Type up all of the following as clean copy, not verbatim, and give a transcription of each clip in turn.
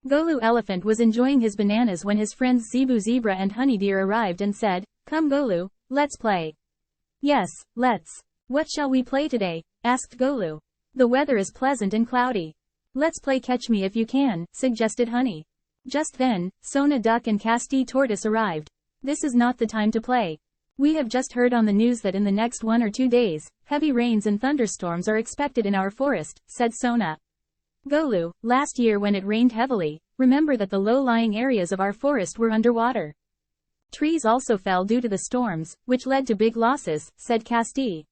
Golu Elephant was enjoying his bananas when his friends Zebu Zebra and Honey Deer arrived and said, "Come Golu, let's play." "Yes, let's." "What shall we play today?" asked Golu. "The weather is pleasant and cloudy." "Let's play Catch Me If You Can," suggested Honey. Just then, Sona Duck and Casti Tortoise arrived. "This is not the time to play. We have just heard on the news that in the next 1 or 2 days, heavy rains and thunderstorms are expected in our forest," said Sona. "Golu, last year when it rained heavily, remember that the low-lying areas of our forest were underwater. Trees also fell due to the storms, which led to big losses," said Casti.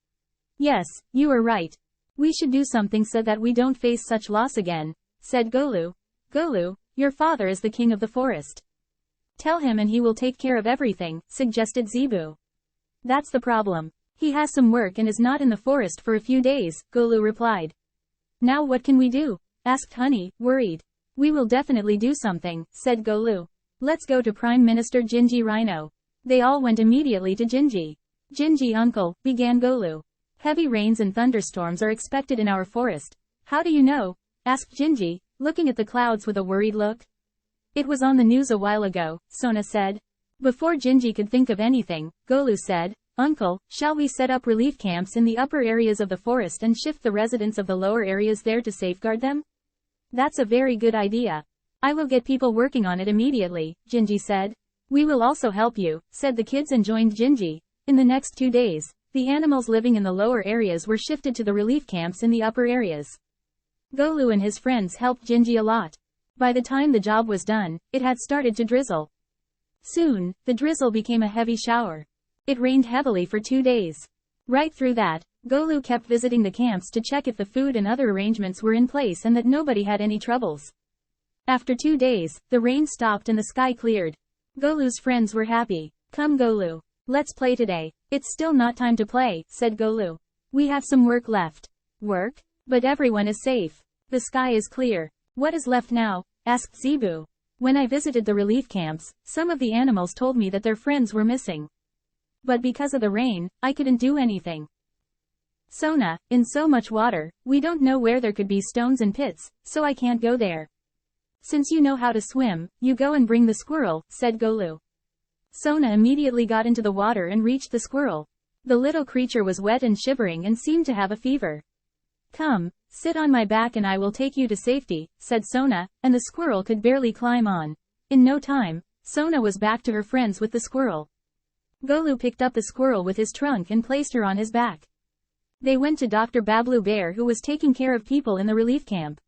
"Yes, you are right. We should do something so that we don't face such loss again," said Golu. "Golu, your father is the king of the forest. Tell him and he will take care of everything," suggested Zebu. "That's the problem. He has some work and is not in the forest for a few days," Golu replied. "Now what can we do?" asked Honey, worried. "We will definitely do something," said Golu. "Let's go to Prime Minister Gingy Rhino." They all went immediately to Gingy. "Gingy uncle," began Golu. "Heavy rains and thunderstorms are expected in our forest." "How do you know?" asked Gingy, looking at the clouds with a worried look. "It was on the news a while ago," Sona said. Before Gingy could think of anything, Golu said, "Uncle, shall we set up relief camps in the upper areas of the forest and shift the residents of the lower areas there to safeguard them?" "That's a very good idea. I will get people working on it immediately," Gingy said. "We will also help you," said the kids and joined Gingy. In the next 2 days, the animals living in the lower areas were shifted to the relief camps in the upper areas. Golu and his friends helped Gingy a lot. By the time the job was done, it had started to drizzle. Soon, the drizzle became a heavy shower. It rained heavily for 2 days. Right through that, Golu kept visiting the camps to check if the food and other arrangements were in place and that nobody had any troubles. After 2 days, the rain stopped and the sky cleared. Golu's friends were happy. "Come Golu, let's play today." "It's still not time to play," said Golu. "We have some work left." "Work? But everyone is safe. The sky is clear." "What is left now?" asked Zebu. "When I visited the relief camps, some of the animals told me that their friends were missing. But because of the rain, I couldn't do anything." "Sona, in so much water, we don't know where there could be stones and pits, so I can't go there." "Since you know how to swim, you go and bring the squirrel," said Golu. Sona immediately got into the water and reached the squirrel. The little creature was wet and shivering and seemed to have a fever. "Come, sit on my back and I will take you to safety," said Sona, and the squirrel could barely climb on. In no time, Sona was back to her friends with the squirrel. Golu picked up the squirrel with his trunk and placed her on his back. They went to Dr. Bablu Bear, who was taking care of people in the relief camp.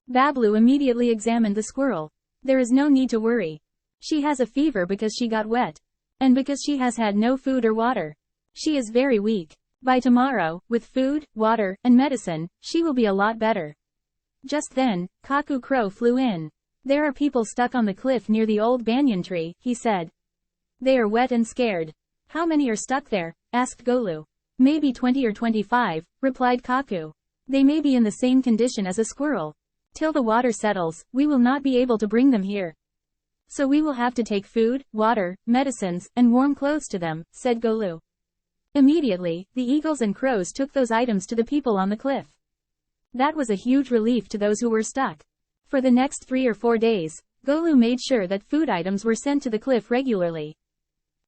Bablu immediately examined the squirrel. "There is no need to worry. She has a fever because she got wet. And because she has had no food or water. She is very weak. By tomorrow, with food, water, and medicine, she will be a lot better." Just then, Cuckoo Crow flew in. "There are people stuck on the cliff near the old banyan tree," he said. "They are wet and scared." "How many are stuck there?" asked Golu. "Maybe 20 or 25, replied Cuckoo. "They may be in the same condition as a squirrel. Till the water settles, we will not be able to bring them here. So we will have to take food, water, medicines, and warm clothes to them," said Golu. Immediately, the eagles and crows took those items to the people on the cliff. That was a huge relief to those who were stuck. For the next 3 or 4 days, Golu made sure that food items were sent to the cliff regularly.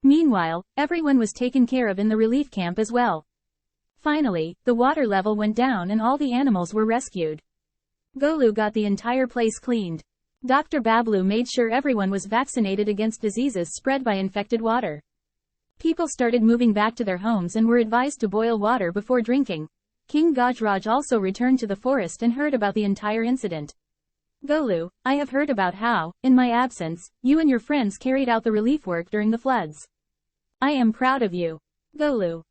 Meanwhile, everyone was taken care of in the relief camp as well. Finally, the water level went down and all the animals were rescued. Golu got the entire place cleaned. Dr. Bablu made sure everyone was vaccinated against diseases spread by infected water. People started moving back to their homes and were advised to boil water before drinking. King Gajraj also returned to the forest and heard about the entire incident. "Golu, I have heard about how, in my absence, you and your friends carried out the relief work during the floods. I am proud of you." "Golu,